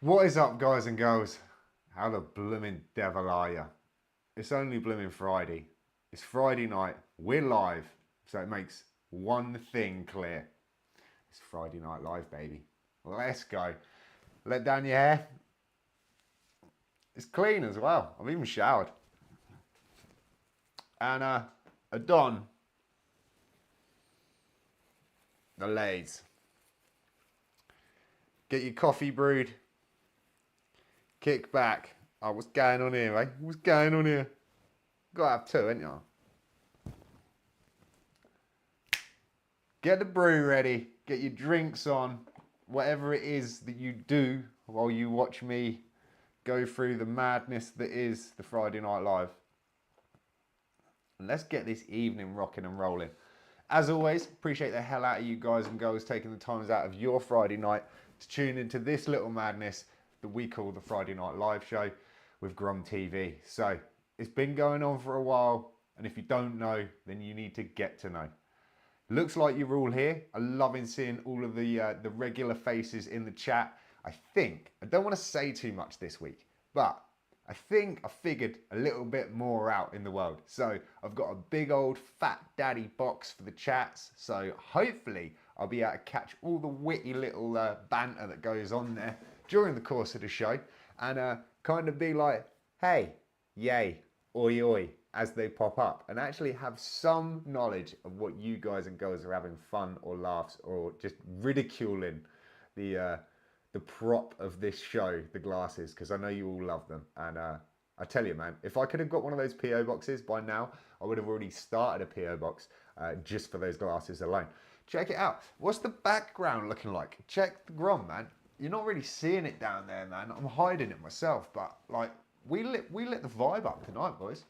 What is up, guys and girls? How the blooming devil are ya? It's only blooming Friday. It's Friday night. We're live. So it makes one thing clear. It's Friday Night Live, baby. Let's go. Let down your hair. It's clean as well. I've even showered. And Adon, the lays. Get your coffee brewed. Kick back. Oh, what's going on here, mate? What's going on here? Gotta have two, ain't you? Get the brew ready. Get your drinks on. Whatever it is that you do while you watch me go through the madness that is the Friday Night Live. And let's get this evening rocking and rolling. As always, appreciate the hell out of you guys and girls taking the times out of your Friday night to tune into this little madness that we call the Friday Night Live show with GromTV. So it's been going on for a while, and if you don't know, then you need to get to know. Looks like you're all here. I'm loving seeing all of the regular faces in the chat. I don't want to say too much this week, but I think I figured a little bit more out in the world. So I've got a big old fat daddy box for the chats. So hopefully I'll be able to catch all the witty little banter that goes on there during the course of the show and kind of be like, hey, yay, oi, oi, as they pop up, and actually have some knowledge of what you guys and girls are having fun or laughs or just ridiculing the prop of this show, the glasses, because I know you all love them. And I tell you, man, if I could have got one of those PO boxes by now, I would have already started a PO box just for those glasses alone. Check it out. What's the background looking like? Check the Grom, man. You're not really seeing it down there, man. I'm hiding it myself, but like we lit the vibe up tonight, boys.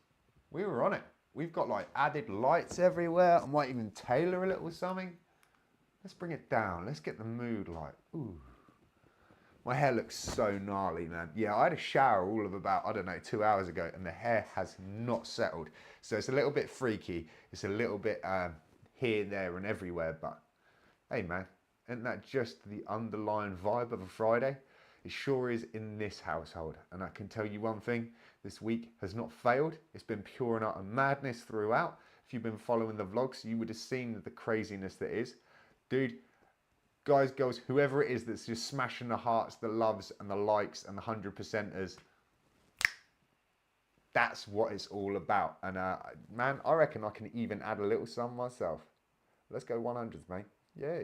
We were on it. We've got like added lights everywhere. I might even tailor a little something. Let's bring it down. Let's get the mood like, ooh. My hair looks so gnarly, man. Yeah, I had a shower all of about, I don't know, 2 hours ago, and the hair has not settled. So it's a little bit freaky. It's a little bit here, there, and everywhere. But hey, man, isn't that just the underlying vibe of a Friday? It sure is in this household. And I can tell you one thing, this week has not failed. It's been pure and utter madness throughout. If you've been following the vlogs, you would have seen the craziness that is. Dude, guys, girls, whoever it is that's just smashing the hearts, the loves and the likes and the 100%ers, that's what it's all about. And man, I reckon I can even add a little sum myself. Let's go 100s, mate. Yeah.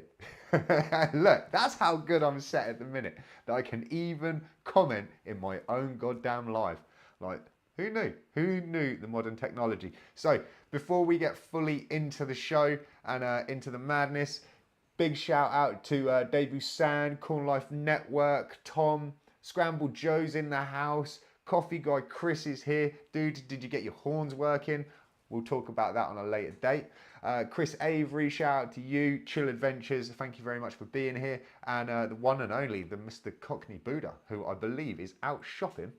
Look, that's how good I'm set at the minute, that I can even comment in my own goddamn live. Like, who knew? Who knew the modern technology? So before we get fully into the show and into the madness, big shout out to Dave Busan, Corn Life Network, Tom, Scrambled Joe's in the house, Coffee Guy Chris is here. Dude, did you get your horns working? We'll talk about that on a later date. Chris Avery, shout out to you. Chill Adventures, thank you very much for being here. And the one and only, the Mr. Cockney Buddha, who I believe is out shopping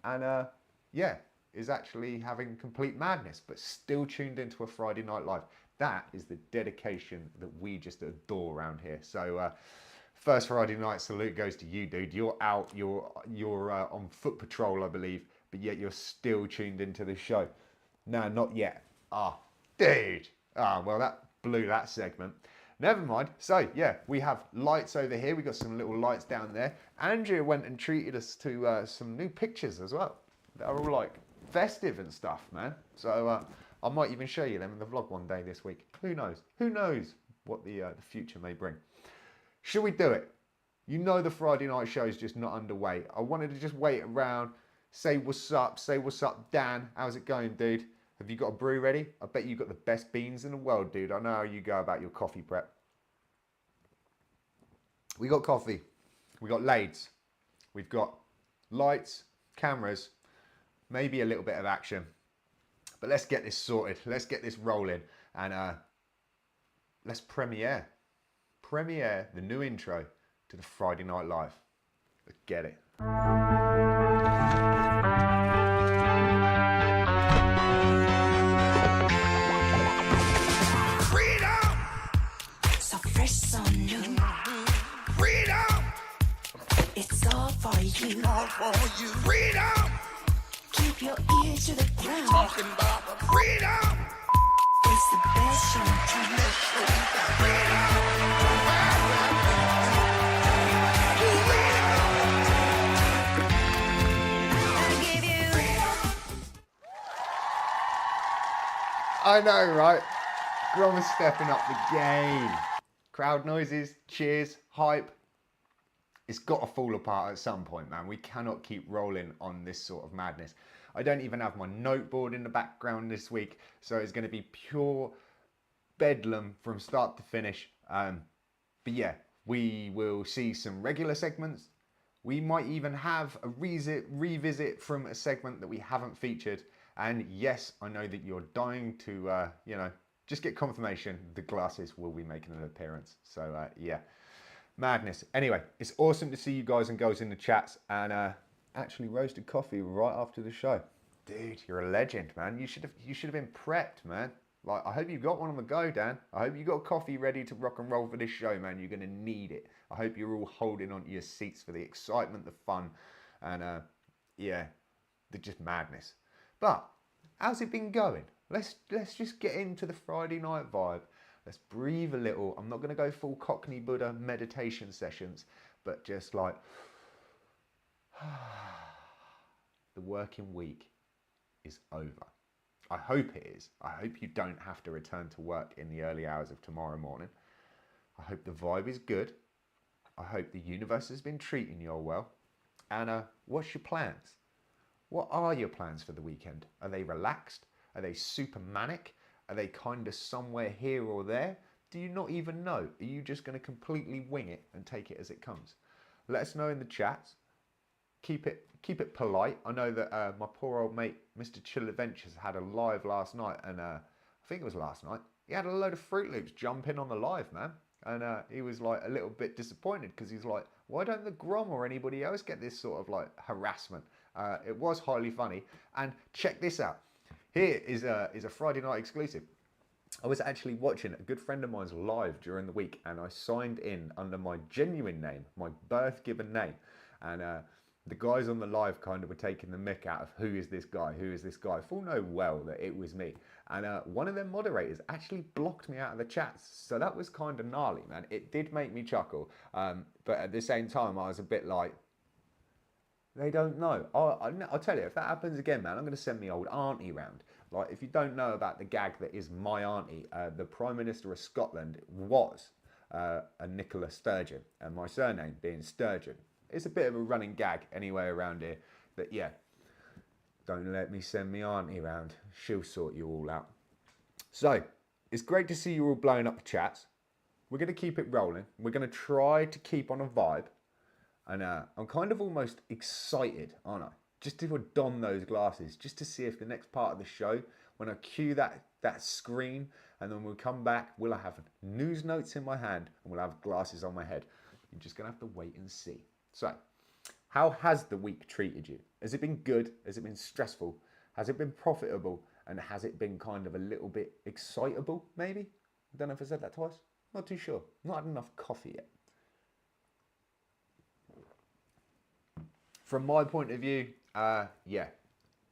and yeah, is actually having complete madness, but still tuned into a Friday Night Live. That is the dedication that we just adore around here. So first Friday night salute goes to you, dude. You're out, you're on foot patrol, I believe, but yet you're still tuned into the show. No, not yet. Dude. Well, that blew that segment. Never mind. So yeah, we have lights over here. We got some little lights down there. Andrea went and treated us to some new pictures as well. They're all like festive and stuff, man. So I might even show you them in the vlog one day this week. Who knows? Who knows what the future may bring? Should we do it? You know the Friday night show is just not underway. I wanted to just wait around, say what's up, Dan. How's it going, dude? Have you got a brew ready? I bet you got the best beans in the world, dude. I know how you go about your coffee prep. We got coffee. We got lades. We've got lights, cameras, maybe a little bit of action. But let's get this sorted. Let's get this rolling. And let's premiere the new intro to the Friday Night Live. Let's get it. Freedom! So fresh, so new. Freedom! It's all for you. All for you. Freedom! Keep your ear to the ground. Talking about freedom! It's the best show in town. I give you I know, right? Grom is stepping up the game. Crowd noises, cheers, hype. It's got to fall apart at some point, man. We cannot keep rolling on this sort of madness. I don't even have my noteboard in the background this week, so it's going to be pure bedlam from start to finish. But yeah, we will see some regular segments. We might even have a revisit from a segment that we haven't featured. And yes, I know that you're dying to, just get confirmation the glasses will be making an appearance. So yeah, madness. Anyway, it's awesome to see you guys and girls in the chats, and actually roasted coffee right after the show. Dude, you're a legend, man. You should have been prepped, man. Like, I hope you got one on the go, Dan. I hope you got coffee ready to rock and roll for this show, man. You're gonna need it. I hope you're all holding onto your seats for the excitement, the fun, and yeah, the just madness. But how's it been going? Let's just get into the Friday night vibe. Let's breathe a little. I'm not gonna go full Cockney Buddha meditation sessions, but just like the working week is over. I hope it is. I hope you don't have to return to work in the early hours of tomorrow morning. I hope the vibe is good. I hope the universe has been treating you all well. And what's your plans? What are your plans for the weekend? Are they relaxed? Are they super manic? Are they kind of somewhere here or there? Do you not even know? Are you just going to completely wing it and take it as it comes? Let us know in the chats. Keep it polite. I know that my poor old mate, Mr. Chill Adventures, had a live last night, and I think it was last night. He had a load of Fruit Loops jump in on the live, man, and he was like a little bit disappointed because he's like, why don't the Grom or anybody else get this sort of like harassment? It was highly funny, and check this out. Here is a Friday night exclusive. I was actually watching a good friend of mine's live during the week, and I signed in under my genuine name, my birth given name, and the guys on the live kind of were taking the mick out of who is this guy, full know well that it was me. And one of them moderators actually blocked me out of the chats, so that was kind of gnarly, man. It did make me chuckle, but at the same time I was a bit like, they don't know. I'll tell you, if that happens again, man, I'm going to send my old auntie round. Like, if you don't know about the gag that is my auntie, the Prime Minister of Scotland was a Nicola Sturgeon, and my surname being Sturgeon. It's a bit of a running gag anyway around here. But yeah, don't let me send me auntie round. She'll sort you all out. So, it's great to see you all blowing up the chats. We're going to keep it rolling. We're going to try to keep on a vibe. And I'm kind of almost excited, aren't I? Just to don those glasses, just to see if the next part of the show, when I cue that screen, and then we'll come back, will I have news notes in my hand, and we'll have glasses on my head. You're just going to have to wait and see. So, how has the week treated you? Has it been good? Has it been stressful? Has it been profitable? And has it been kind of a little bit excitable, maybe? I don't know if I said that twice. Not too sure. Not had enough coffee yet. From my point of view, yeah,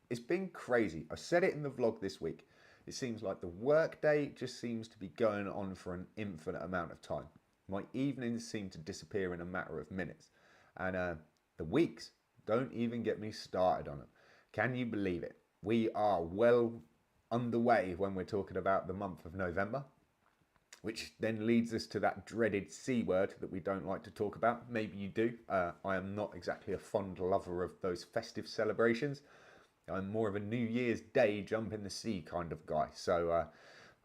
it's been crazy. I said it in the vlog this week. It seems like the work day just seems to be going on for an infinite amount of time. My evenings seem to disappear in a matter of minutes. And the weeks, don't even get me started on them. Can you believe it? We are well underway when we're talking about the month of November, which then leads us to that dreaded C word that we don't like to talk about. Maybe you do. I am not exactly a fond lover of those festive celebrations. I'm more of a New Year's Day jump in the sea kind of guy. So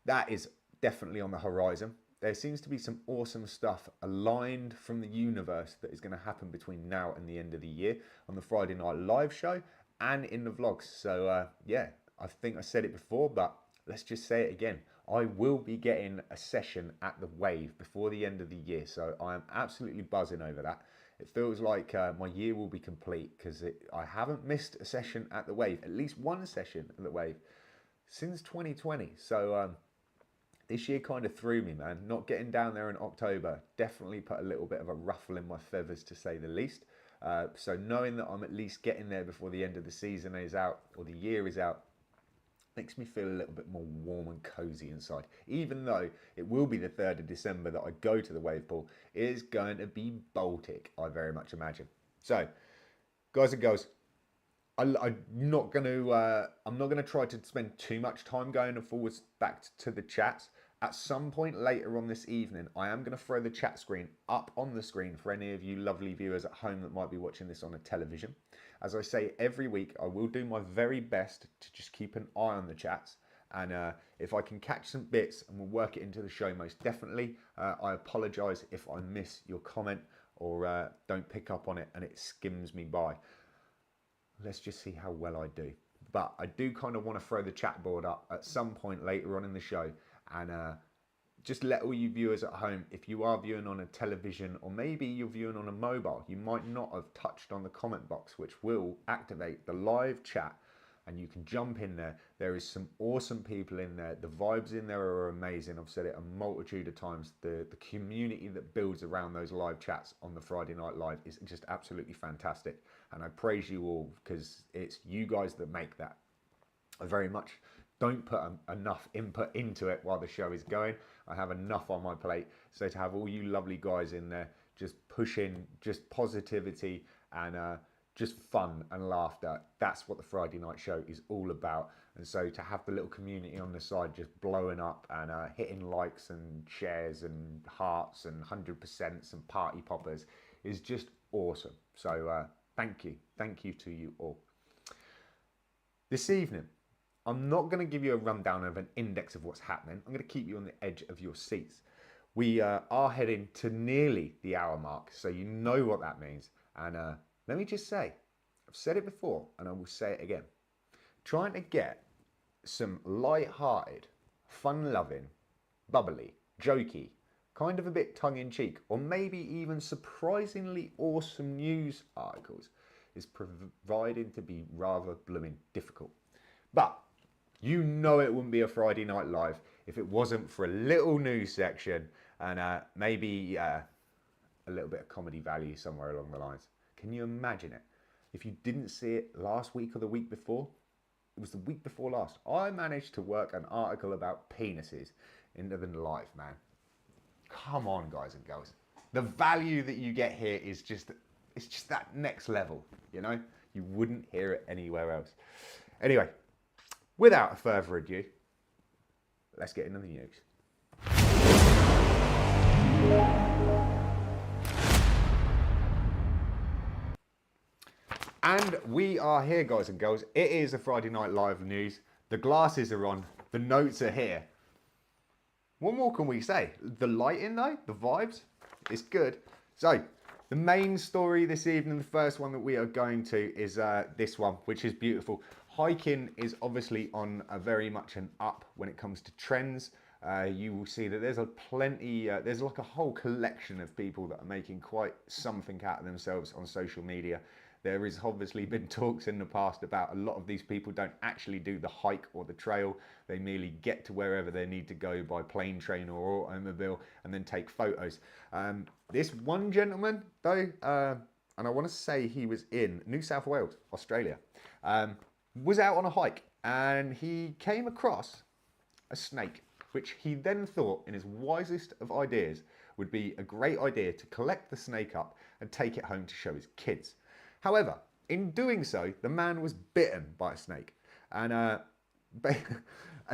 that is definitely on the horizon. There seems to be some awesome stuff aligned from the universe that is going to happen between now and the end of the year on the Friday Night Live show and in the vlogs. So yeah, I think I said it before, but let's just say it again. I will be getting a session at the Wave before the end of the year, so I am absolutely buzzing over that. It feels like my year will be complete because I haven't missed a session at the Wave, at least one session at the Wave, since 2020. So this year kind of threw me, man. Not getting down there in October definitely put a little bit of a ruffle in my feathers, to say the least. So knowing that I'm at least getting there before the end of the season is out, or the year is out, makes me feel a little bit more warm and cozy inside. Even though it will be the 3rd of December that I go to the wave pool, it is going to be Baltic, I very much imagine. So, guys and girls, I'm not going to try to spend too much time going and forwards back to the chats. At some point later on this evening, I am going to throw the chat screen up on the screen for any of you lovely viewers at home that might be watching this on a television. As I say every week, I will do my very best to just keep an eye on the chats. And if I can catch some bits and we'll work it into the show, most definitely. I apologise if I miss your comment or don't pick up on it and it skims me by. Let's just see how well I do. But I do kind of want to throw the chat board up at some point later on in the show and just let all you viewers at home, if you are viewing on a television or maybe you're viewing on a mobile, you might not have touched on the comment box, which will activate the live chat and you can jump in there. There is some awesome people in there. The vibes in there are amazing. I've said it a multitude of times. The community that builds around those live chats on the Friday Night Live is just absolutely fantastic. And I praise you all because it's you guys that make that. I very much don't put enough input into it while the show is going. I have enough on my plate. So to have all you lovely guys in there just pushing just positivity and just fun and laughter, that's what the Friday night show is all about. And so to have the little community on the side just blowing up and hitting likes and shares and hearts and 100% and party poppers is just awesome. So thank you to you all. This evening, I'm not going to give you a rundown of an index of what's happening. I'm going to keep you on the edge of your seats. We are heading to nearly the hour mark, so you know what that means. And let me just say, I've said it before and I will say it again. Trying to get some light-hearted, fun-loving, bubbly, jokey, kind of a bit tongue-in-cheek, or maybe even surprisingly awesome news articles is providing to be rather blooming difficult. But you know it wouldn't be a Friday Night Live if it wasn't for a little news section and maybe a little bit of comedy value somewhere along the lines. Can you imagine it? If you didn't see it last week or the week before, it was the week before last. I managed to work an article about penises into the live, man. Come on, guys and girls. The value that you get here is just, it's just that next level, you know? You wouldn't hear it anywhere else. Anyway, without further ado, let's get into the news. And we are here, guys and girls. It is a Friday Night Live news. The glasses are on. The notes are here. What more can we say? The lighting though, the vibes, it's good. So, the main story this evening, the first one that we are going to is this one, which is beautiful. Hiking is obviously on a very much an up when it comes to trends. You will see that there's there's like a whole collection of people that are making quite something out of themselves on social media. There has obviously been talks in the past about a lot of these people don't actually do the hike or the trail. They merely get to wherever they need to go by plane, train or automobile and then take photos. This one gentleman though, and I want to say he was in New South Wales, Australia, was out on a hike and he came across a snake, which he then thought in his wisest of ideas would be a great idea to collect the snake up and take it home to show his kids. However, in doing so, the man was bitten by a snake. And a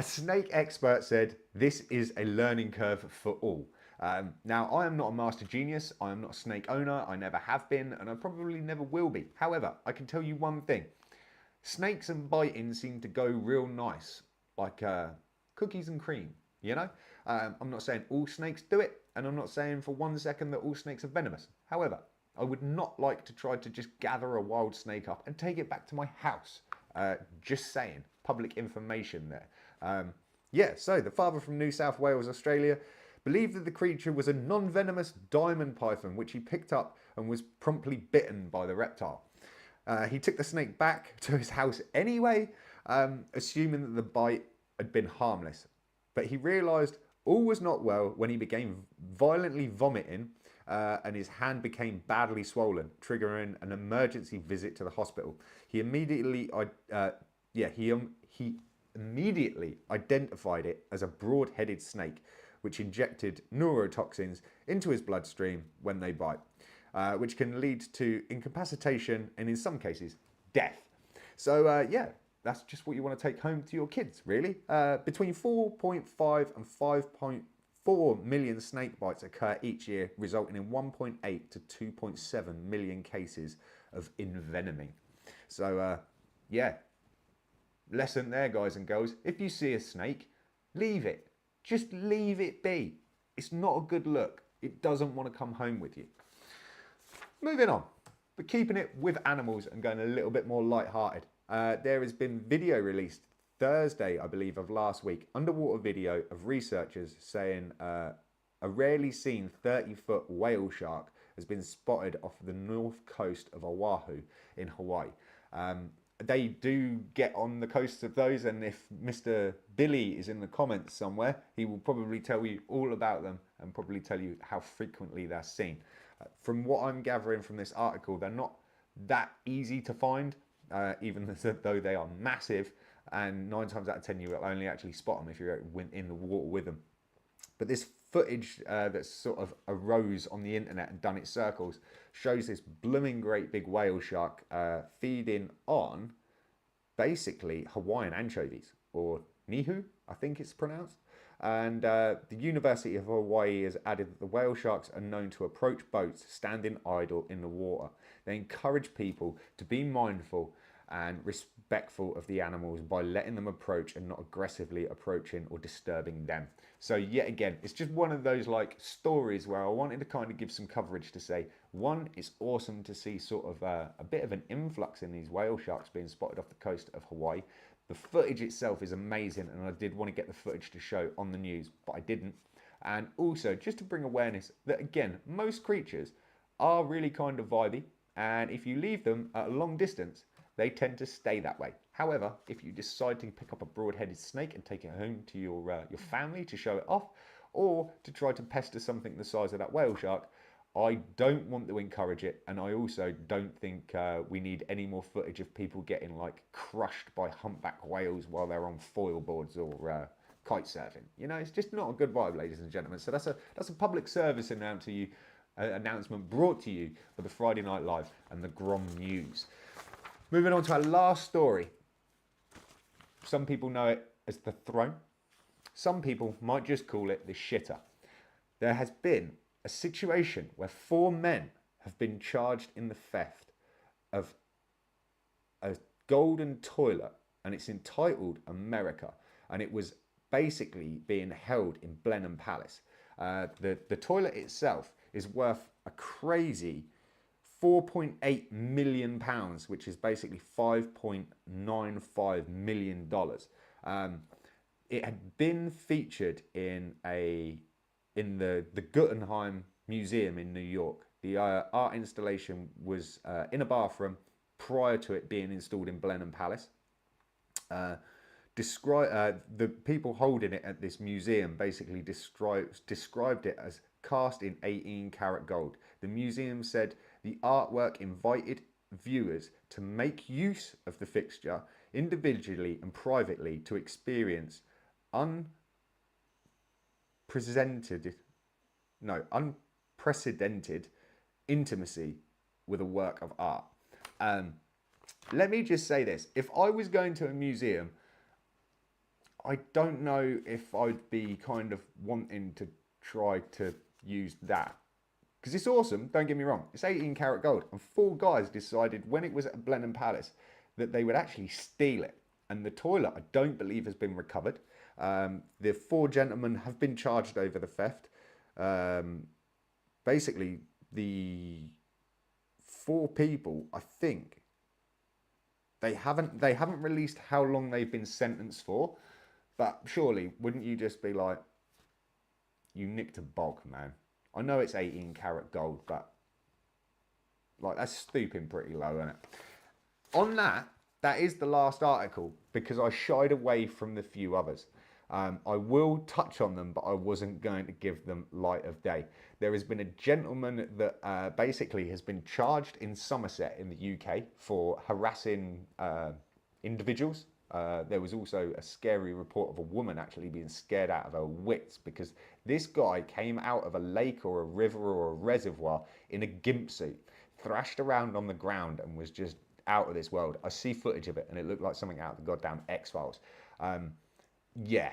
snake expert said, this is a learning curve for all. Now, I am not a master genius. I am not a snake owner. I never have been, and I probably never will be. However, I can tell you one thing. Snakes and biting seem to go real nice, like cookies and cream, you know? I'm not saying all snakes do it, and I'm not saying for 1 second that all snakes are venomous. However, I would not like to try to just gather a wild snake up and take it back to my house. Just saying, public information there. Yeah, so the father from New South Wales, Australia, believed that the creature was a non-venomous diamond python, which he picked up and was promptly bitten by the reptile. He took the snake back to his house anyway, assuming that the bite had been harmless. But he realised all was not well when he began violently vomiting and his hand became badly swollen, triggering an emergency visit to the hospital. He immediately, he immediately identified it as a broad-headed snake, which injected neurotoxins into his bloodstream when they bite, which can lead to incapacitation and, in some cases, death. So, that's just what you want to take home to your kids, really. Between 4.5 and 5.4 million snake bites occur each year, resulting in 1.8 to 2.7 million cases of envenoming. So, lesson there, guys and girls. If you see a snake, leave it. Just leave it be. It's not a good look. It doesn't want to come home with you. Moving on, but keeping it with animals and going a little bit more light-hearted. There has been video released Thursday, I believe, of last week, underwater video of researchers saying a rarely seen 30-foot whale shark has been spotted off the north coast of Oahu in Hawaii. They do get on the coasts of those, and if Mr. Billy is in the comments somewhere, he will probably tell you all about them and probably tell you how frequently they're seen. From what I'm gathering from this article, they're not that easy to find, even though they are massive, and 9 times out of 10 you will only actually spot them if you're in the water with them. But this footage that sort of arose on the internet and done its circles shows this blooming great big whale shark feeding on basically Hawaiian anchovies, or nihu, I think it's pronounced. And the University of Hawaii has added that the whale sharks are known to approach boats standing idle in the water. They encourage people to be mindful and respectful of the animals by letting them approach and not aggressively approaching or disturbing them. So yet again, it's just one of those like stories where I wanted to kind of give some coverage to say, one, it's awesome to see sort of a bit of an influx in these whale sharks being spotted off the coast of Hawaii. The footage itself is amazing, and I did want to get the footage to show on the news, but I didn't. And also, just to bring awareness that, again, most creatures are really kind of vibey, and if you leave them at a long distance, they tend to stay that way. However, if you decide to pick up a broad-headed snake and take it home to your family to show it off, or to try to pester something the size of that whale shark, I don't want to encourage it, and I also don't think we need any more footage of people getting like crushed by humpback whales while they're on foil boards or kite surfing. You know, it's just not a good vibe, ladies and gentlemen. So that's a public service announcement brought to you by the Friday Night Live and the Grom News. Moving on to our last story. Some people know it as the throne. Some people might just call it the shitter. There has been a situation where 4 men have been charged in the theft of a golden toilet, and it's entitled America, and it was basically being held in Blenheim Palace. The toilet itself is worth a crazy £4.8 million, which is basically $5.95 million. It had been featured in the Guggenheim Museum in New York. The art installation was in a bathroom prior to it being installed in Blenheim Palace. The people holding it at this museum basically described it as cast in 18 karat gold. The museum said the artwork invited viewers to make use of the fixture individually and privately to experience unprecedented intimacy with a work of art. Let me just say this. If I was going to a museum, I don't know if I'd be kind of wanting to try to use that. Because it's awesome, don't get me wrong. It's 18 karat gold. And 4 guys decided when it was at Blenheim Palace that they would actually steal it. And the toilet, I don't believe, has been recovered. The 4 gentlemen have been charged over the theft. Basically, the 4 people, I think, they haven't released how long they've been sentenced for. But surely, wouldn't you just be like, you nicked a bog, man? I know it's 18 karat gold, but like that's stooping pretty low, isn't it? On that is the last article because I shied away from the few others. I will touch on them, but I wasn't going to give them light of day. There has been a gentleman that basically has been charged in Somerset in the UK for harassing individuals. There was also a scary report of a woman actually being scared out of her wits because this guy came out of a lake or a river or a reservoir in a gimp suit, thrashed around on the ground and was just out of this world. I see footage of it and it looked like something out of the goddamn X-Files. Yeah.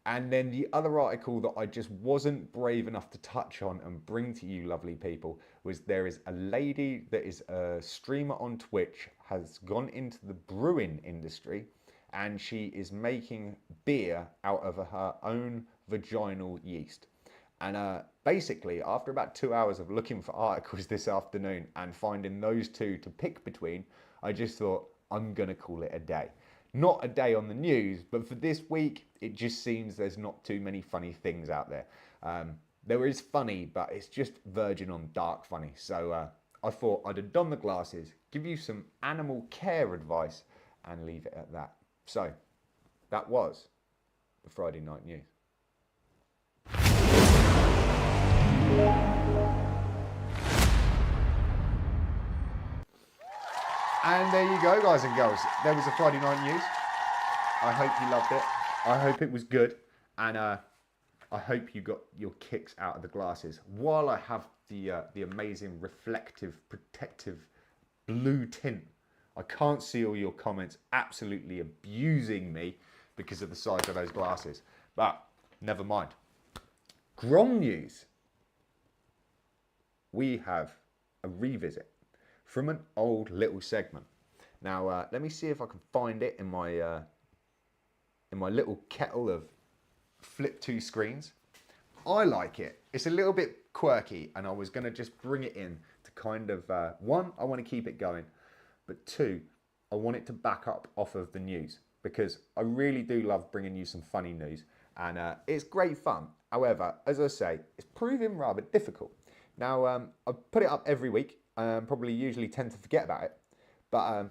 And then the other article that I just wasn't brave enough to touch on and bring to you lovely people was there is a lady that is a streamer on Twitch, has gone into the brewing industry, and she is making beer out of her own vaginal yeast. And basically, after about 2 hours of looking for articles this afternoon and finding those two to pick between, I just thought, I'm going to call it a day. Not a day on the news, but for this week, it just seems there's not too many funny things out there. There is funny, but it's just verging on dark funny. So I thought I'd have done the glasses, give you some animal care advice, and leave it at that. So that was the Friday night news. And there you go, guys and girls. There was the Friday night news. I hope you loved it. I hope it was good. And I hope you got your kicks out of the glasses. While I have the amazing reflective, protective blue tint, I can't see all your comments absolutely abusing me because of the size of those glasses. But never mind. Grom news. We have a revisit from an old little segment. Now, let me see if I can find it in my little kettle of flip two screens. I like it. It's a little bit quirky, and I was going to just bring it in to kind of, one, I want to keep it going, but two, I want it to back up off of the news, because I really do love bringing you some funny news, and it's great fun. However, as I say, it's proving rather difficult. Now, I put it up every week. Probably usually tend to forget about it. But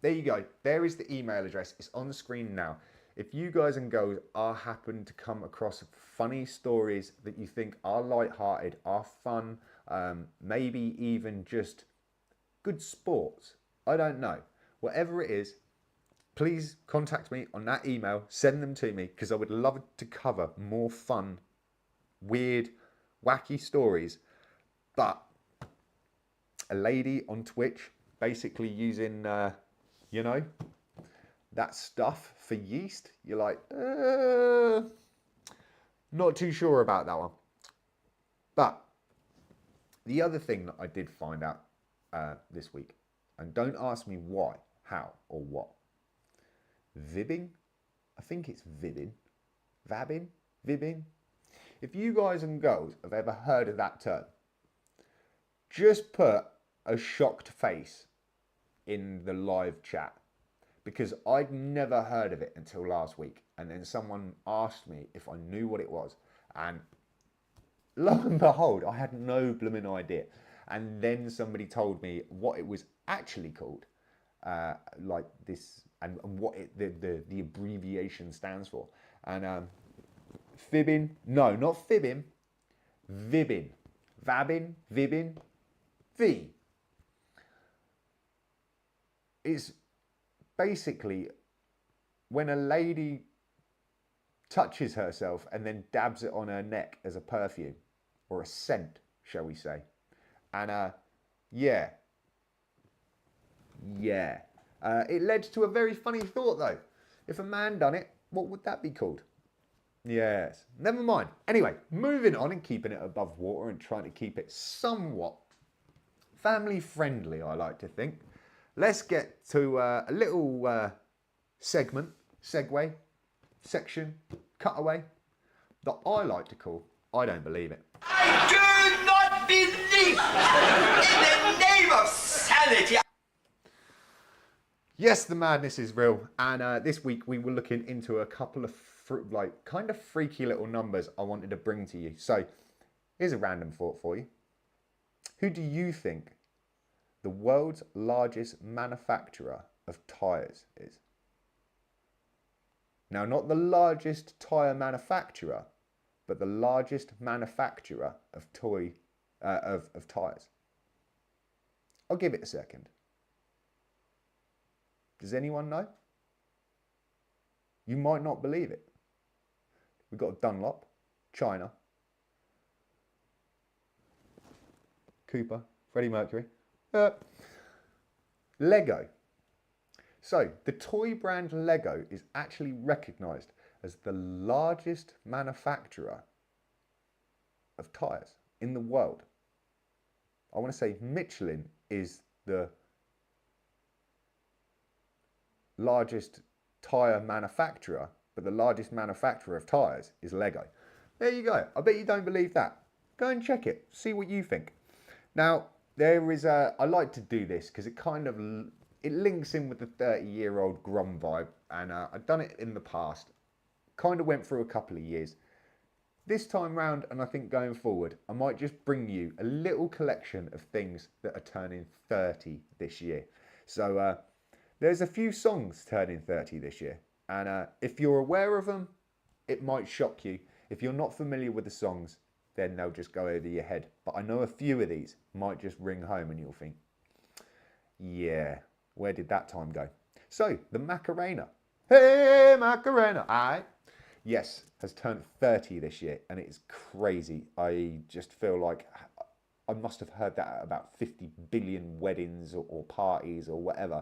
there you go. There is the email address. It's on the screen now. If you guys and girls are happen to come across funny stories that you think are light-hearted, are fun, maybe even just good sports, I don't know. Whatever it is, please contact me on that email. Send them to me because I would love to cover more fun, weird, wacky stories. But a lady on Twitch basically using, you know, that stuff for yeast. You're like, not too sure about that one. But the other thing that I did find out this week, and don't ask me why, how, or what. Vibbing? I think it's vibbing. Vabbing? Vibbing? If you guys and girls have ever heard of that term, just put a shocked face in the live chat, because I'd never heard of it until last week, and then someone asked me if I knew what it was, and lo and behold, I had no blooming idea. And then somebody told me what it was actually called, like this, and what the abbreviation stands for. And fibbing, no, not fibbing, vibbing, vabbing, vibbing, V. It's basically when a lady touches herself and then dabs it on her neck as a perfume or a scent, shall we say. And yeah. It led to a very funny thought though. If a man done it, what would that be called? Yes, never mind. Anyway, moving on and keeping it above water and trying to keep it somewhat family friendly, I like to think. Let's get to a little segment, segue, section, cutaway that I like to call I Don't Believe It. I do not believe in the name of sanity. Yes, the madness is real, and this week we were looking into a couple of kind of freaky little numbers I wanted to bring to you. So here's a random thought for you. Who do you think the world's largest manufacturer of tyres is? Now, not the largest tyre manufacturer, but the largest manufacturer of tyres. I'll give it a second. Does anyone know? You might not believe it. We've got Dunlop, China, Cooper, Freddie Mercury, Lego. So the toy brand Lego is actually recognised as the largest manufacturer of tyres in the world. I want to say Michelin is the largest tyre manufacturer, but the largest manufacturer of tyres is Lego. There you go. I bet you don't believe that. Go and check it. See what you think. Now, there is I like to do this because it links in with the 30-year-old Grom vibe, and I've done it in the past. Kind of went through a couple of years. This time round, and I think going forward, I might just bring you a little collection of things that are turning 30 this year. So there's a few songs turning 30 this year, and if you're aware of them, it might shock you. If you're not familiar with the songs, then they'll just go over your head. But I know a few of these might just ring home and you'll think, yeah, where did that time go? So, the Macarena. Hey, Macarena. Aye. Yes, has turned 30 this year, and it is crazy. I just feel like I must have heard that at about 50 billion weddings or parties or whatever.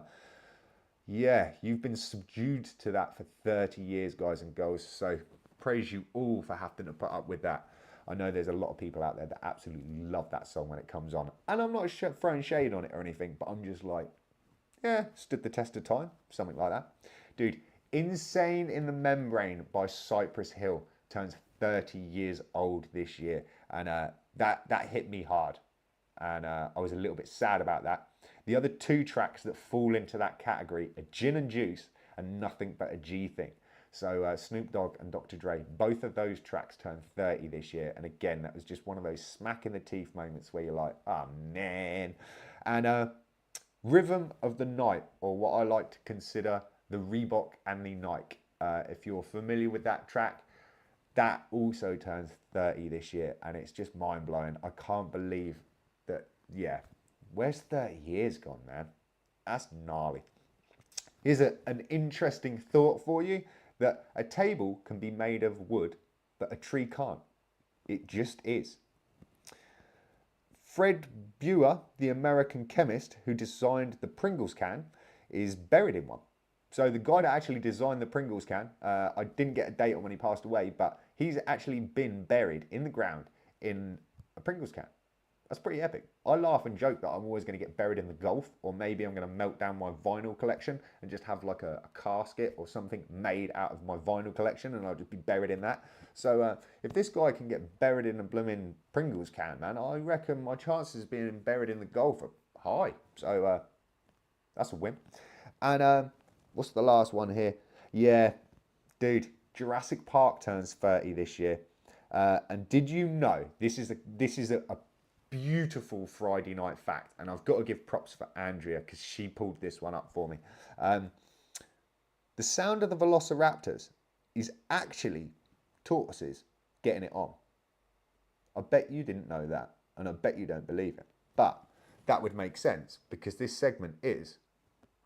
Yeah, you've been subdued to that for 30 years, guys and girls. So praise you all for having to put up with that. I know there's a lot of people out there that absolutely love that song when it comes on. And I'm not throwing shade on it or anything, but I'm just like, yeah, stood the test of time. Something like that. Dude, Insane in the Membrane by Cypress Hill turns 30 years old this year. And that hit me hard. And I was a little bit sad about that. The other two tracks that fall into that category are Gin and Juice and Nothing But a G Thing. So Snoop Dogg and Dr. Dre, both of those tracks turned 30 this year. And again, that was just one of those smack in the teeth moments where you're like, oh man. And Rhythm of the Night, or what I like to consider the Reebok and the Nike. If you're familiar with that track, that also turns 30 this year. And it's just mind blowing. I can't believe that, yeah. Where's 30 years gone, man? That's gnarly. Here's an interesting thought for you, that a table can be made of wood, but a tree can't. It just is. Fred Buer, the American chemist who designed the Pringles can, is buried in one. So the guy that actually designed the Pringles can, I didn't get a date on when he passed away, but he's actually been buried in the ground in a Pringles can. That's pretty epic. I laugh and joke that I'm always going to get buried in the Gulf, or maybe I'm going to melt down my vinyl collection and just have like a casket or something made out of my vinyl collection, and I'll just be buried in that. So if this guy can get buried in a blooming Pringles can, man, I reckon my chances of being buried in the Gulf are high. So that's a win. And what's the last one here? Yeah, dude, Jurassic Park turns 30 this year. And did you know, this is a beautiful Friday night fact, and I've got to give props for Andrea because she pulled this one up for me. The sound of the velociraptors is actually tortoises getting it on. I bet you didn't know that, and I bet you don't believe it, but that would make sense because this segment is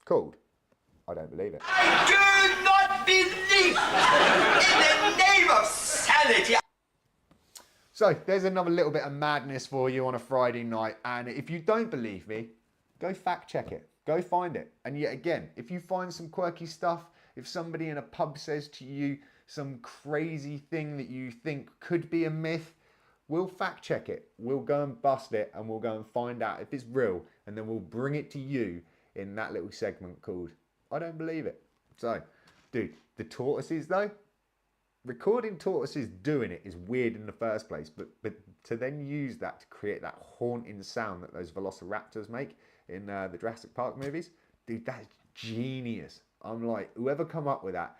called I Don't Believe It. I do not believe in the name of sanity. So there's another little bit of madness for you on a Friday night. And if you don't believe me, go fact check it. Go find it. And yet again, if you find some quirky stuff, if somebody in a pub says to you some crazy thing that you think could be a myth, we'll fact check it. We'll go and bust it, and we'll go and find out if it's real. And then we'll bring it to you in that little segment called I Don't Believe It. So, dude, the tortoises though, recording tortoises doing it is weird in the first place, but to then use that to create that haunting sound that those velociraptors make in the Jurassic Park movies, dude, that's genius. I'm like, whoever come up with that,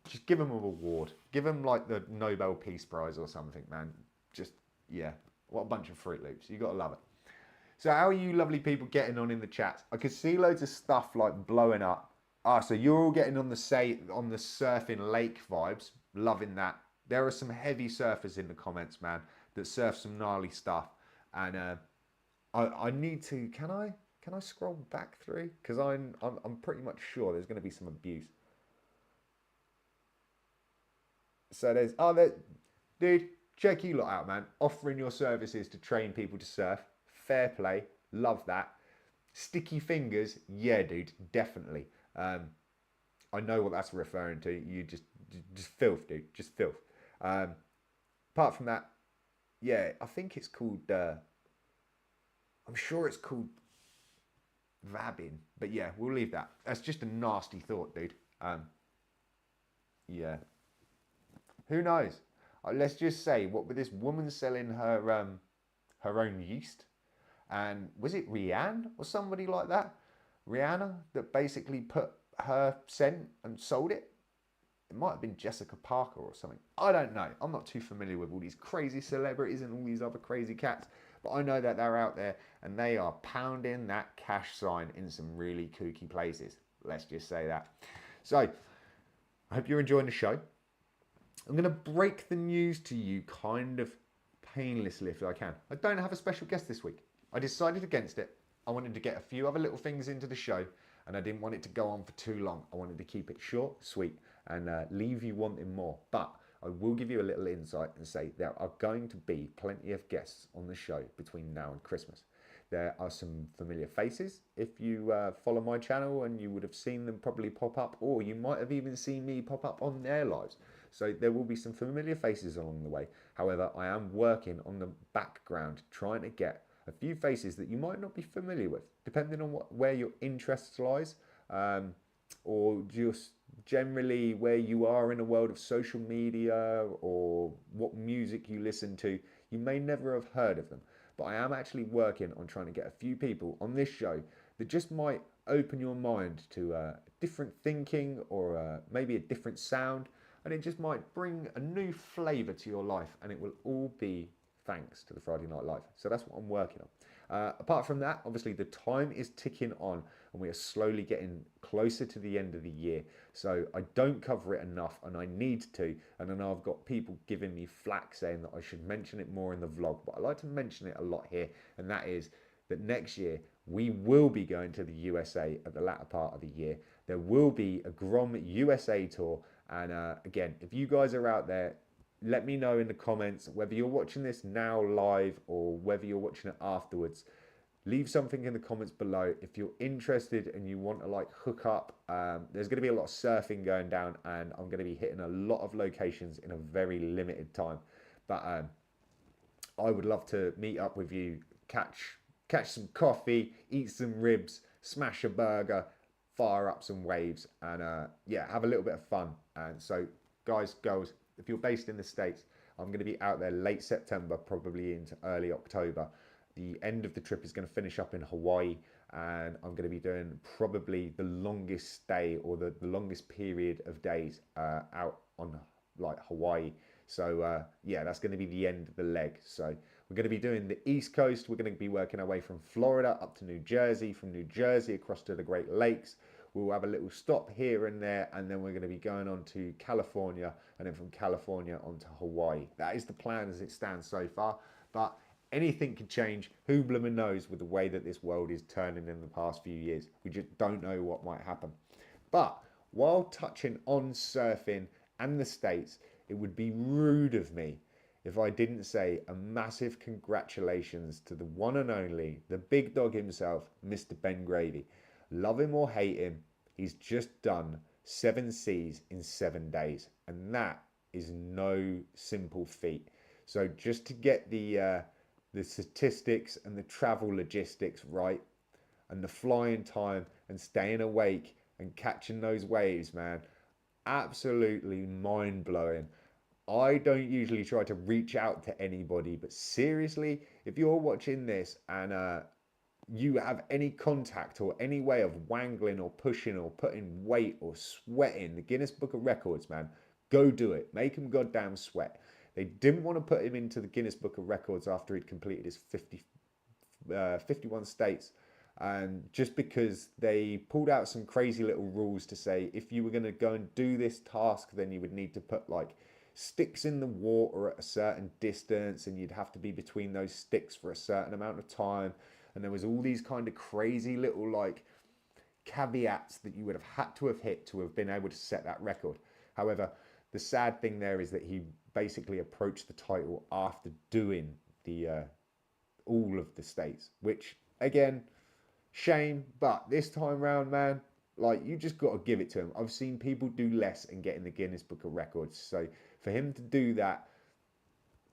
just give them an award. Give them like the Nobel Peace Prize or something, man. Just, yeah, what a bunch of Fruit Loops. You gotta love it. So how are you lovely people getting on in the chat? I could see loads of stuff like blowing up. So you're all getting on the surfing lake vibes. Loving that. There are some heavy surfers in the comments, man, that surf some gnarly stuff. And I need to. Can I scroll back through? Because I'm pretty much sure there's going to be some abuse. So there's dude, check you lot out, man. Offering your services to train people to surf. Fair play. Love that. Sticky fingers, yeah, dude, definitely. I know what that's referring to. You just filth, dude, just filth. Apart from that, yeah, I think it's called. I'm sure it's called vabbing, but yeah, we'll leave that. That's just a nasty thought, dude. Yeah, who knows? Let's just say, what with this woman selling her own yeast, and was it Rihanna or somebody like that? Rihanna that basically put her scent and sold it. It might have been Jessica Parker or something. I don't know. I'm not too familiar with all these crazy celebrities and all these other crazy cats, but I know that they're out there and they are pounding that cash sign in some really kooky places. Let's just say that. So, I hope you're enjoying the show. I'm going to break the news to you kind of painlessly if I can. I don't have a special guest this week. I decided against it. I wanted to get a few other little things into the show and I didn't want it to go on for too long. I wanted to keep it short, sweet, and leave you wanting more. But I will give you a little insight and say there are going to be plenty of guests on the show between now and Christmas. There are some familiar faces if you follow my channel, and you would have seen them probably pop up, or you might have even seen me pop up on their lives. So there will be some familiar faces along the way. However, I am working on the background trying to get a few faces that you might not be familiar with, depending on where your interests lies, or just generally where you are in the world of social media or what music you listen to. You may never have heard of them, but I am actually working on trying to get a few people on this show that just might open your mind to different thinking, or maybe a different sound, and it just might bring a new flavour to your life, and it will all be thanks to the Friday Night Live. So that's what I'm working on. Apart from that, obviously the time is ticking on and we are slowly getting closer to the end of the year. So I don't cover it enough and I need to. And I know I've got people giving me flack saying that I should mention it more in the vlog, but I like to mention it a lot here. And that is that next year we will be going to the USA at the latter part of the year. There will be a Grom USA tour. And again, if you guys are out there, let me know in the comments whether you're watching this now live or whether you're watching it afterwards. Leave something in the comments below if you're interested and you want to like hook up. There's going to be a lot of surfing going down and I'm going to be hitting a lot of locations in a very limited time. But I would love to meet up with you, catch some coffee, eat some ribs, smash a burger, fire up some waves, and yeah, have a little bit of fun. And so, guys, girls, if you're based in the States, I'm going to be out there late September, probably into early October. The end of the trip is going to finish up in Hawaii, and I'm going to be doing probably the longest stay or the longest period of days out on like Hawaii. So yeah, that's going to be the end of the leg. So we're going to be doing the East Coast. We're going to be working our way from Florida up to New Jersey, from New Jersey across to the Great Lakes. We'll have a little stop here and there, and then we're going to be going on to California, and then from California on to Hawaii. That is the plan as it stands so far, but anything could change. Who bloomin' knows with the way that this world is turning in the past few years. We just don't know what might happen. But while touching on surfing and the States, it would be rude of me if I didn't say a massive congratulations to the one and only, the big dog himself, Mr. Ben Gravy. Love him or hate him, he's just done 7 seas in 7 days, and that is no simple feat. So just to get the statistics and the travel logistics right, and the flying time and staying awake and catching those waves, man, absolutely mind-blowing. I don't usually try to reach out to anybody, but seriously, if you're watching this and you have any contact or any way of wangling or pushing or putting weight or sweating the Guinness Book of Records, man, go do it. Make him goddamn sweat. They didn't want to put him into the Guinness Book of Records after he'd completed his 51 states just because they pulled out some crazy little rules to say if you were going to go and do this task, then you would need to put like sticks in the water at a certain distance, and you'd have to be between those sticks for a certain amount of time. And there was all these kind of crazy little like caveats that you would have had to have hit to have been able to set that record. However, the sad thing there is that he basically approached the title after doing the all of the states, which again, shame. But this time round, man, like, you just got to give it to him. I've seen people do less and get in the Guinness Book of Records. So for him to do that,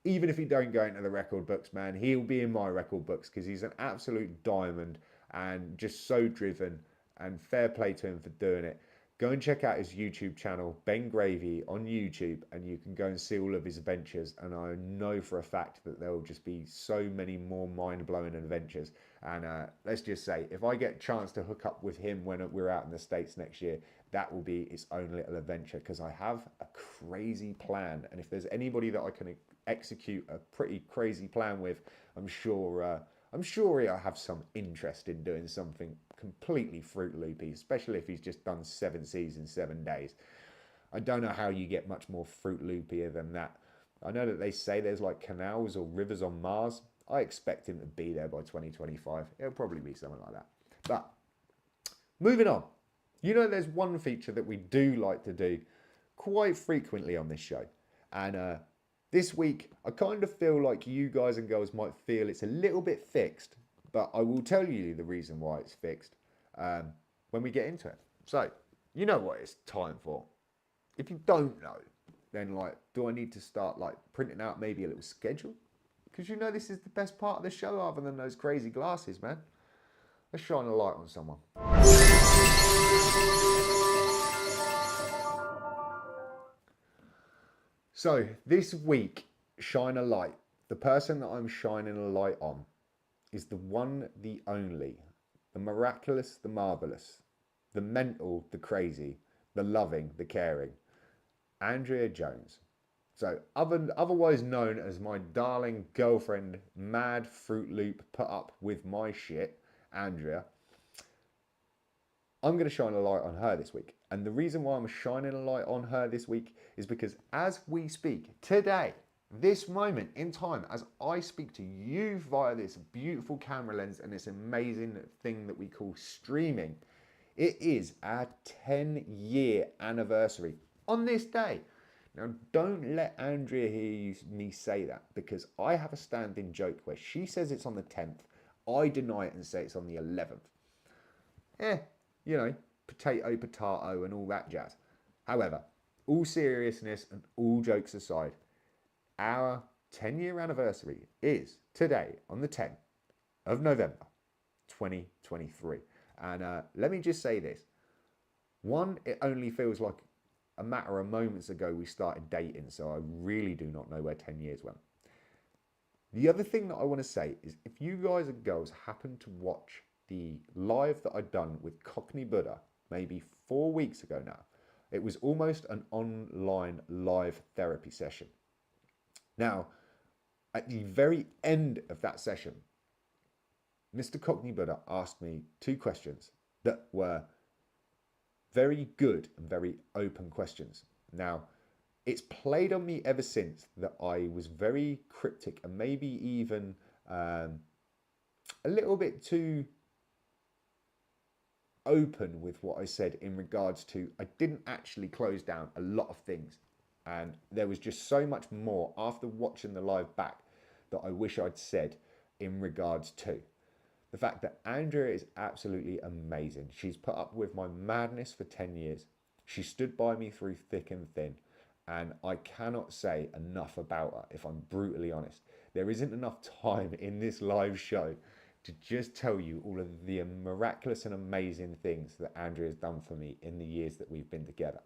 even if he don't go into the record books, man, he'll be in my record books because he's an absolute diamond and just so driven, and fair play to him for doing it. Go and check out his YouTube channel, Ben Gravy, on YouTube, and you can go and see all of his adventures. And I know for a fact that there will just be so many more mind-blowing adventures. And let's just say, if I get a chance to hook up with him when we're out in the States next year, that will be its own little adventure, because I have a crazy plan. And if there's anybody that I can execute a pretty crazy plan with, I'm sure he'll have some interest in doing something completely Fruit Loopy, especially if he's just done 7 seasons, 7 days. I don't know how you get much more Fruit Loopier than that. I know that they say there's like canals or rivers on Mars. I expect him to be there by 2025. It'll probably be something like that. But moving on, you know, there's one feature that we do like to do quite frequently on this show. And this week, I kind of feel like you guys and girls might feel it's a little bit fixed, but I will tell you the reason why it's fixed when we get into it. So, you know what it's time for. If you don't know, then like, do I need to start like printing out maybe a little schedule? Because you know this is the best part of the show other than those crazy glasses, man. Let's shine a light on someone. So this week, shine a light. The person that I'm shining a light on is the one, the only, the miraculous, the marvelous, the mental, the crazy, the loving, the caring, Andrea Jones. So otherwise known as my darling girlfriend, mad Fruit Loop, put up with my shit, Andrea. I'm going to shine a light on her this week. And the reason why I'm shining a light on her this week is because as we speak today, this moment in time, as I speak to you via this beautiful camera lens and this amazing thing that we call streaming, it is our 10-year anniversary on this day. Now, don't let Andrea hear me say that, because I have a standing joke where she says it's on the 10th. I deny it and say it's on the 11th. You know, potato, and all that jazz. However, all seriousness and all jokes aside, our 10-year anniversary is today on the 10th of November, 2023. And let me just say this. One, it only feels like a matter of moments ago we started dating, so I really do not know where 10 years went. The other thing that I want to say is, if you guys and girls happen to watch the live that I'd done with Cockney Buddha maybe 4 weeks ago now, it was almost an online live therapy session. Now, at the very end of that session, Mr. Cockney Buddha asked me 2 questions that were very good and very open questions. Now, it's played on me ever since that I was very cryptic and maybe even a little bit too open with what I said in regards to, I didn't actually close down a lot of things. And there was just so much more after watching the live back that I wish I'd said in regards to the fact that Andrea is absolutely amazing. She's put up with my madness for 10 years. She stood by me through thick and thin. And I cannot say enough about her, if I'm brutally honest. There isn't enough time in this live show to just tell you all of the miraculous and amazing things that Andrea has done for me in the years that we've been together.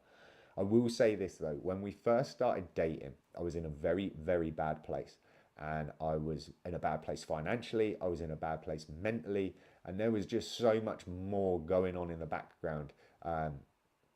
I will say this though, when we first started dating, I was in a very, very bad place. And I was in a bad place financially, I was in a bad place mentally, and there was just so much more going on in the background.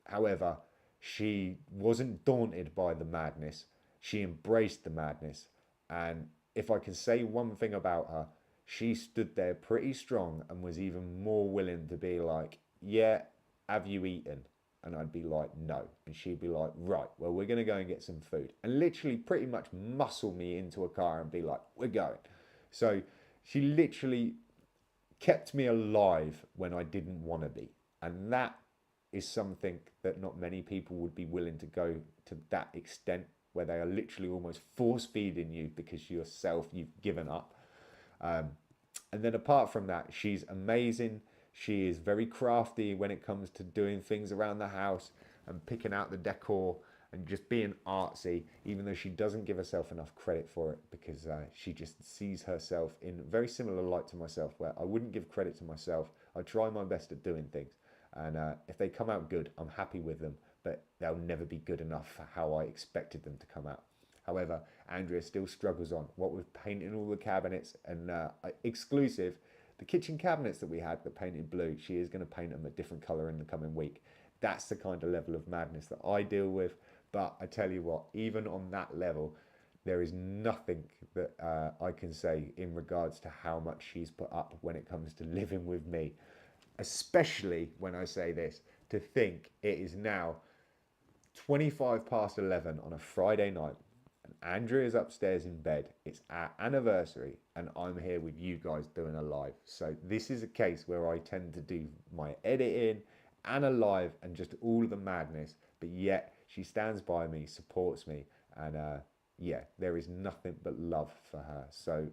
However, she wasn't daunted by the madness. She embraced the madness. And if I can say one thing about her, she stood there pretty strong and was even more willing to be like, yeah, have you eaten? And I'd be like, no. And she'd be like, right, well, we're going to go and get some food. And literally pretty much muscle me into a car and be like, we're going. So she literally kept me alive when I didn't want to be. And that is something that not many people would be willing to go to that extent, where they are literally almost force feeding you because yourself you've given up. And then apart from that, she's amazing. She is very crafty when it comes to doing things around the house and picking out the decor and just being artsy, even though she doesn't give herself enough credit for it, because she just sees herself in very similar light to myself, where I wouldn't give credit to myself. I try my best at doing things, and if they come out good, I'm happy with them, but they'll never be good enough for how I expected them to come out. However, Andrea still struggles on, what with painting all the cabinets, and exclusive, the kitchen cabinets that we had that painted blue, she is going to paint them a different colour in the coming week. That's the kind of level of madness that I deal with. But I tell you what, even on that level, there is nothing that I can say in regards to how much she's put up when it comes to living with me. Especially when I say this, to think it is now 25 past 11 on a Friday night. And Andrea's upstairs in bed. It's our anniversary, and I'm here with you guys doing a live. So this is a case where I tend to do my editing and a live and just all of the madness, but yet she stands by me, supports me, and yeah, there is nothing but love for her. So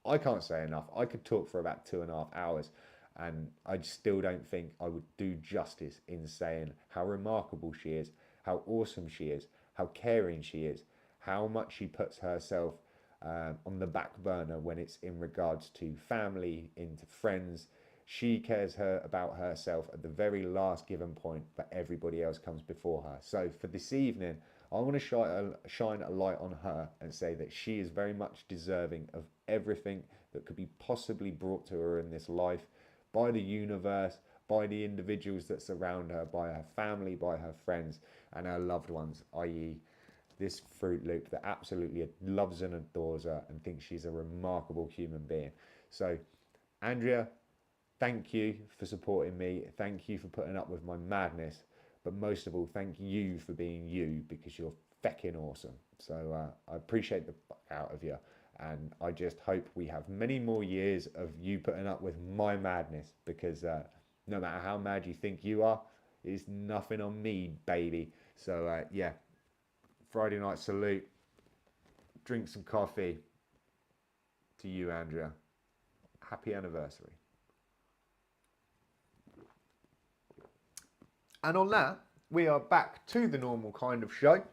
I can't say enough. I could talk for about 2.5 hours, and I still don't think I would do justice in saying how remarkable she is, how awesome she is, how caring she is, how much she puts herself on the back burner when it's in regards to family, into friends. She cares about herself at the very last given point, but everybody else comes before her. So for this evening, I want to shine a light on her and say that she is very much deserving of everything that could be possibly brought to her in this life by the universe, by the individuals that surround her, by her family, by her friends, and her loved ones, i.e. this Fruit Loop that absolutely loves and adores her and thinks she's a remarkable human being. So, Andrea, thank you for supporting me. Thank you for putting up with my madness. But most of all, thank you for being you, because you're fecking awesome. So I appreciate the fuck out of you. And I just hope we have many more years of you putting up with my madness, because no matter how mad you think you are, it's nothing on me, baby. So yeah, Friday night salute. Drink some coffee. To you, Andrea. Happy anniversary. And on that, we are back to the normal kind of show,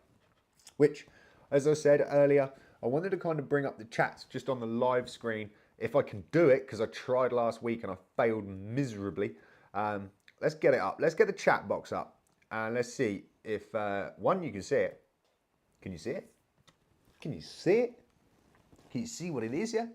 which, as I said earlier, I wanted to kind of bring up the chats just on the live screen, if I can do it, because I tried last week and I failed miserably. Let's get it up. Let's get the chat box up, and let's see if, one, you can see it. Can you see it? Can you see it? Can you see what it is, yeah?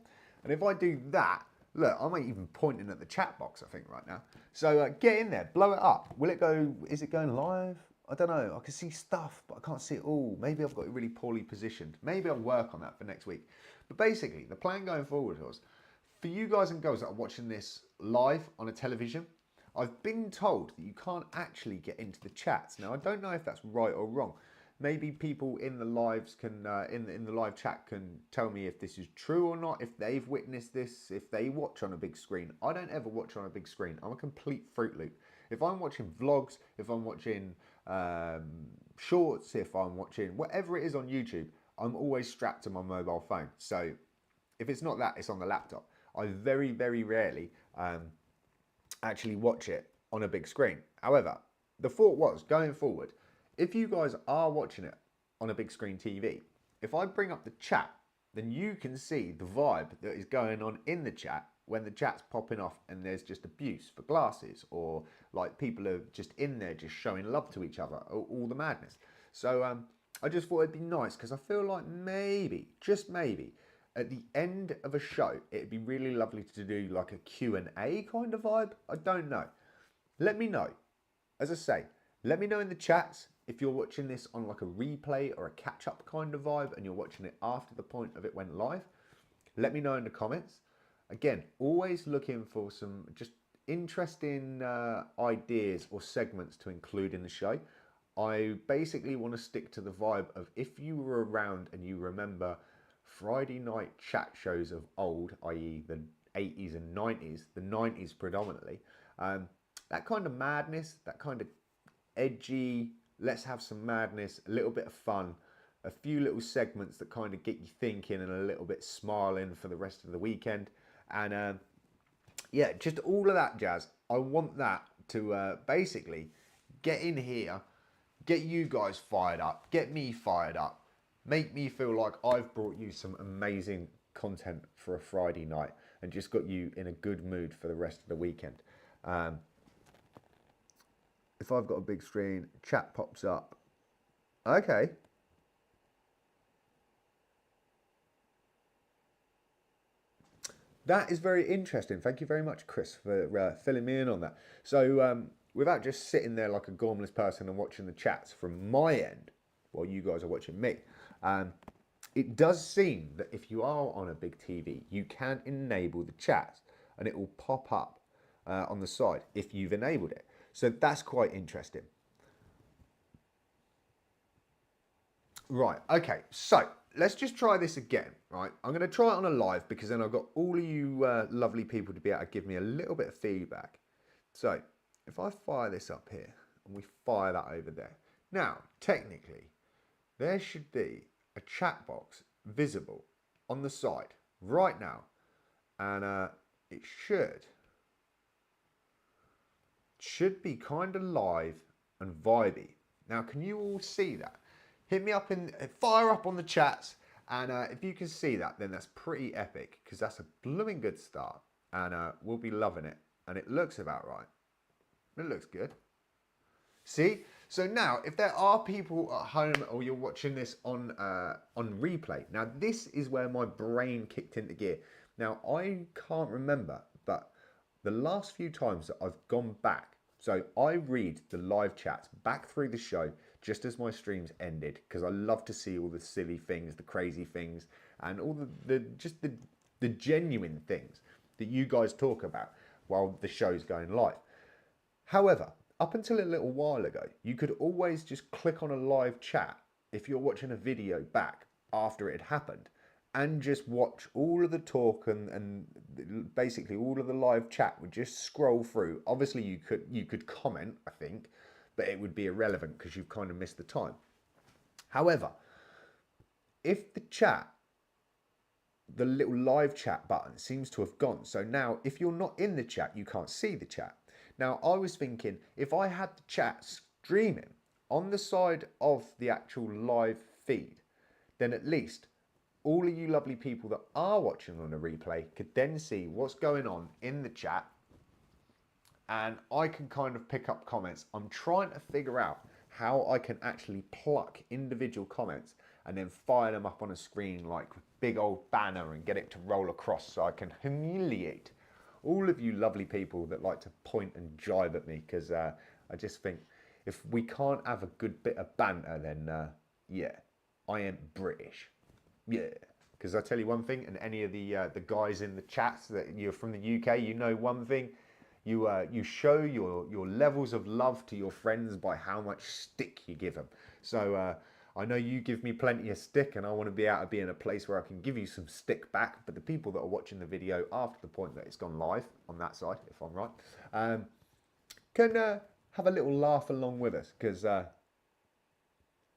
And if I do that, look, I'm even pointing at the chat box, I think, right now. So get in there, blow it up. Will it go, is it going live? I don't know. I can see stuff, but I can't see it all. Maybe I've got it really poorly positioned. Maybe I'll work on that for next week. But basically, the plan going forward was, for you guys and girls that are watching this live on a television, I've been told that you can't actually get into the chats. Now, I don't know if that's right or wrong. Maybe people in the lives can, in the live chat, can tell me if this is true or not, if they've witnessed this, if they watch on a big screen. I don't ever watch on a big screen. I'm a complete Fruit Loop. If I'm watching vlogs, if I'm watching shorts, if I'm watching whatever it is on YouTube, I'm always strapped to my mobile phone. So if it's not that, it's on the laptop. I very, very rarely actually watch it on a big screen. However, the thought was, going forward, if you guys are watching it on a big screen TV, if I bring up the chat, then you can see the vibe that is going on in the chat when the chat's popping off and there's just abuse for glasses, or like people are just in there just showing love to each other, all the madness. So I just thought it'd be nice, because I feel like maybe, just maybe, at the end of a show, it'd be really lovely to do like a Q&A kind of vibe. I don't know. Let me know. As I say, let me know in the chats if you're watching this on like a replay or a catch-up kind of vibe and you're watching it after the point of it went live. Let me know in the comments. Again, always looking for some just interesting ideas or segments to include in the show. I basically want to stick to the vibe of if you were around and you remember Friday night chat shows of old, i.e. the 80s and 90s, the 90s predominantly, that kind of madness, that kind of edgy, let's have some madness, a little bit of fun, a few little segments that kind of get you thinking and a little bit smiling for the rest of the weekend. And yeah, just all of that jazz. I want that to basically get in here, get you guys fired up, get me fired up, make me feel like I've brought you some amazing content for a Friday night and just got you in a good mood for the rest of the weekend. If I've got a big screen, chat pops up. Okay. That is very interesting. Thank you very much, Chris, for filling me in on that. So without just sitting there like a gormless person and watching the chats from my end, while you guys are watching me, it does seem that if you are on a big TV, you can enable the chats and it will pop up on the side if you've enabled it. So that's quite interesting. Right, okay, so let's just try this again, right? I'm going to try it on a live because then I've got all of you lovely people to be able to give me a little bit of feedback. So if I fire this up here and we fire that over there. Now, technically, there should be a chat box visible on the side right now. And it should be kind of live and vibey. Now, can you all see that? Hit me up fire up on the chats, and if you can see that, then that's pretty epic because that's a blooming good start, and we'll be loving it. And it looks about right. It looks good. See? So now, if there are people at home or you're watching this on replay, now this is where my brain kicked into gear. Now I can't remember, but the last few times that I've gone back, so I read the live chats back through the show just as my streams ended because I love to see all the silly things, the crazy things, and all the genuine things that you guys talk about while the show's going live. However, up until a little while ago, you could always just click on a live chat if you're watching a video back after it had happened and just watch all of the talk and basically all of the live chat would just scroll through. Obviously, you could comment, I think, but it would be irrelevant because you've kind of missed the time. However, if the chat, the little live chat button seems to have gone, so now if you're not in the chat, you can't see the chat. Now, I was thinking if I had the chat streaming on the side of the actual live feed, then at least all of you lovely people that are watching on a replay could then see what's going on in the chat and I can kind of pick up comments. I'm trying to figure out how I can actually pluck individual comments and then fire them up on a screen like a big old banner and get it to roll across so I can humiliate all of you lovely people that like to point and jibe at me because I just think if we can't have a good bit of banter, then yeah, I ain't British. Yeah, because I tell you one thing, and any of the guys in the chats that you're from the UK, you know one thing, you show your levels of love to your friends by how much stick you give them. So I know you give me plenty of stick, and I want to be able to be in a place where I can give you some stick back. But the people that are watching the video after the point that it's gone live on that side, if I'm right, can have a little laugh along with us because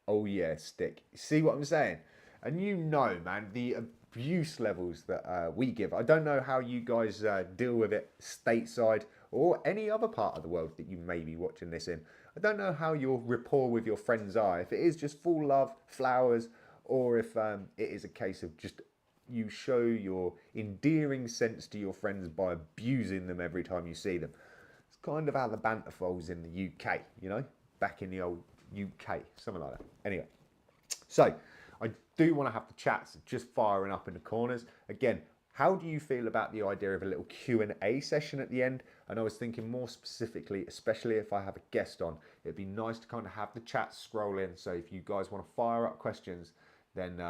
oh yeah, stick. See what I'm saying? And you know, man, the abuse levels that we give. I don't know how you guys deal with it stateside or any other part of the world that you may be watching this in. I don't know how your rapport with your friends are. If it is just full love, flowers, or if it is a case of just you show your endearing sense to your friends by abusing them every time you see them. It's kind of how the banter falls in the UK, you know, back in the old UK, something like that. Anyway, so I do want to have the chats just firing up in the corners. Again, how do you feel about the idea of a little Q&A session at the end? And I was thinking more specifically, especially if I have a guest on, it'd be nice to kind of have the chat scroll in. So if you guys want to fire up questions, then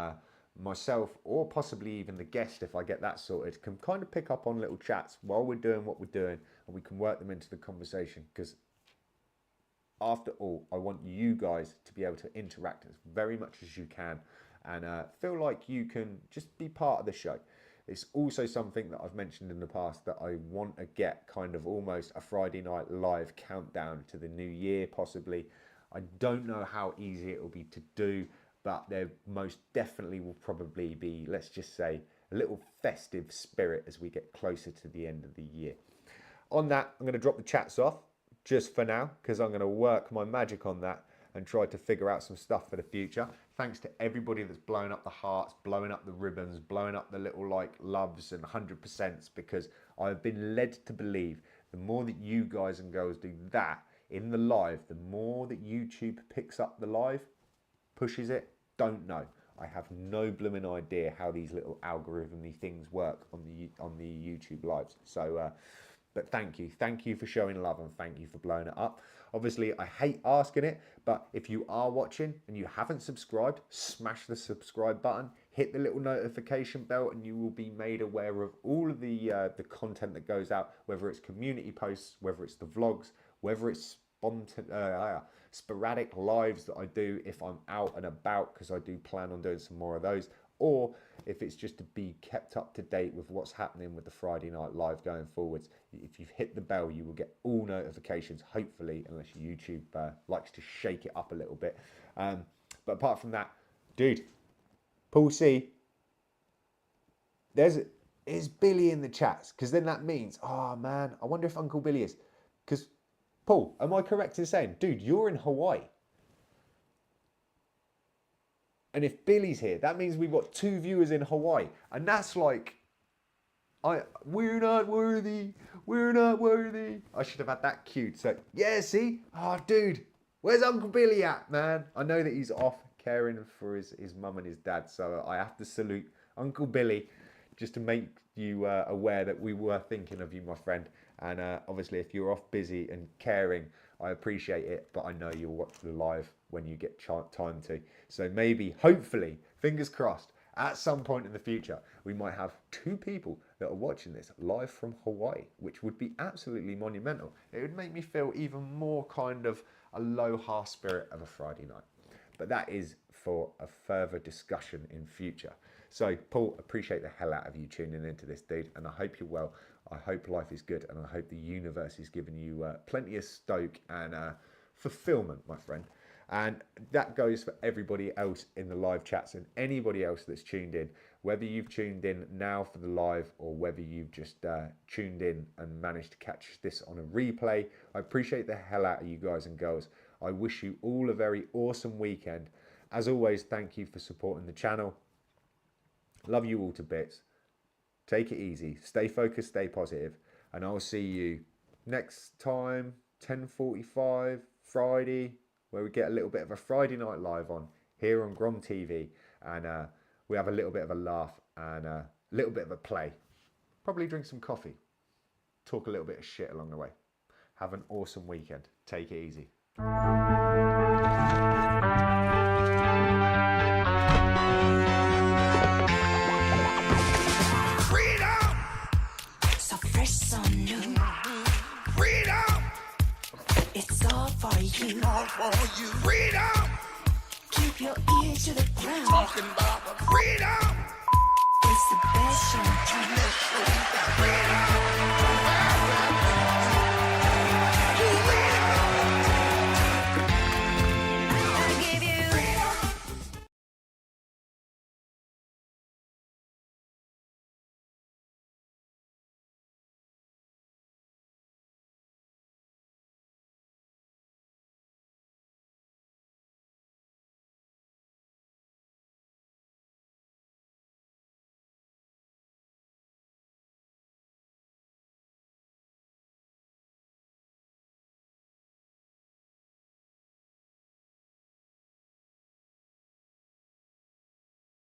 myself, or possibly even the guest, if I get that sorted, can kind of pick up on little chats while we're doing what we're doing, and we can work them into the conversation. Because after all, I want you guys to be able to interact as very much as you can, and feel like you can just be part of the show. It's also something that I've mentioned in the past, that I want to get kind of almost a Friday night live countdown to the new year, possibly. I don't know how easy it will be to do, but there most definitely will probably be, let's just say, a little festive spirit as we get closer to the end of the year. On that, I'm going to drop the chats off just for now, because I'm going to work my magic on that and try to figure out some stuff for the future. Thanks to everybody that's blowing up the hearts, blowing up the ribbons, blowing up the little like loves and 100%s, because I've been led to believe the more that you guys and girls do that in the live, the more that YouTube picks up the live, pushes it. Don't know. I have no blooming idea how these little algorithmy things work on the YouTube lives. So but thank you for showing love, and thank you for blowing it up. Obviously, I hate asking it, but if you are watching and you haven't subscribed, smash the subscribe button, hit the little notification bell, and you will be made aware of all of the content that goes out, whether it's community posts, whether it's the vlogs, whether it's sporadic lives that I do if I'm out and about, because I do plan on doing some more of those, or if it's just to be kept up to date with what's happening with the Friday night live going forwards. If you've hit the bell, you will get all notifications, hopefully, unless YouTube likes to shake it up a little bit. But apart from that, dude, Paul C, is Billy in the chats? Because then that means, oh man, I wonder if Uncle Billy is. Because, Paul, am I correct in saying, dude, you're in Hawaii? And if Billy's here, that means we've got 2 viewers in Hawaii. And that's like, we're not worthy. We're not worthy. I should have had that cued. So, yeah, see? Oh, dude, where's Uncle Billy at, man? I know that he's off caring for his mum and his dad. So I have to salute Uncle Billy just to make you aware that we were thinking of you, my friend. And obviously, if you're off busy and caring, I appreciate it. But I know you'll watch the live when you get time to. So maybe, hopefully, fingers crossed, at some point in the future, we might have 2 people that are watching this live from Hawaii, which would be absolutely monumental. It would make me feel even more kind of aloha spirit of a Friday night. But that is for a further discussion in future. So, Paul, appreciate the hell out of you tuning into this, dude, and I hope you're well. I hope life is good, and I hope the universe is giving you plenty of stoke and fulfillment, my friend. And that goes for everybody else in the live chats and anybody else that's tuned in, whether you've tuned in now for the live or whether you've just tuned in and managed to catch this on a replay. I appreciate the hell out of you guys and girls. I wish you all a very awesome weekend. As always, thank you for supporting the channel. Love you all to bits. Take it easy. Stay focused, stay positive. And I'll see you next time, 10:45, Friday, where we get a little bit of a Friday night live on here on GromTV, and we have a little bit of a laugh and a little bit of a play. Probably drink some coffee, talk a little bit of shit along the way. Have an awesome weekend. Take it easy. Freedom! So fresh, so new. Freedom! It's all for you. All for you. Freedom! Keep your ear to the ground. Talking about freedom! It's the best show. Freedom!